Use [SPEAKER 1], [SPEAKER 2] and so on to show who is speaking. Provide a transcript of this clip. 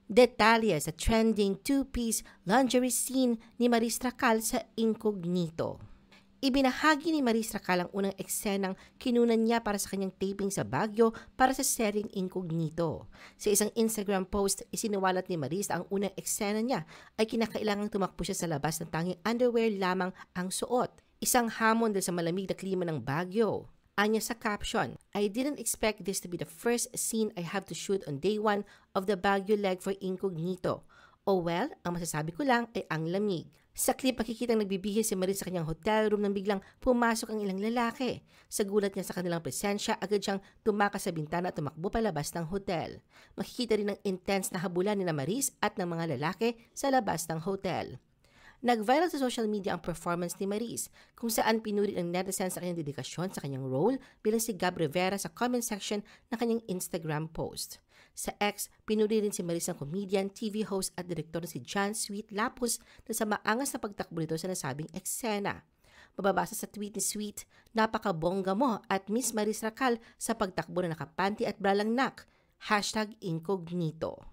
[SPEAKER 1] Detalye sa trending two-piece lingerie scene ni Maris Racal sa Incognito. Ibinahagi ni Maris Racal ang unang eksenang kinunan niya para sa kanyang taping sa Baguio para sa seryeng Incognito. Sa isang Instagram post, isiniwalat ni Maris ang unang eksena niya ay kinakailangang tumakbo siya sa labas ng tanging underwear lamang ang suot. Isang hamon dahil sa malamig na klima ng Baguio. Anya sa caption, "I didn't expect this to be the first scene I have to shoot on day 1 of the Baguio leg for Incognito. Oh well, ang masasabi ko lang ay ang lamig." Sa clip, makikitang nagbibihis si Maris sa kanyang hotel room nang biglang pumasok ang ilang lalaki. Sa gulat niya sa kanilang presensya, agad siyang tumakas sa bintana at tumakbo palabas ng hotel. Makikita rin ang intense na habulan ni Maris at ng mga lalaki sa labas ng hotel. Nag-viral sa social media ang performance ni Maris, kung saan pinuri ng netizens sa kanyang dedikasyon sa kanyang role bilang si Gab Rivera sa comment section ng kanyang Instagram post. Sa X, pinuri rin si Maris ng comedian, TV host at direktor na si John Sweet Lapus na sa maangas na pagtakbo nito sa nasabing eksena. Mababasa sa tweet ni Sweet, "Napakabongga mo at Miss Maris Racal sa pagtakbo na nakapanty at bralang nak. #Incognito."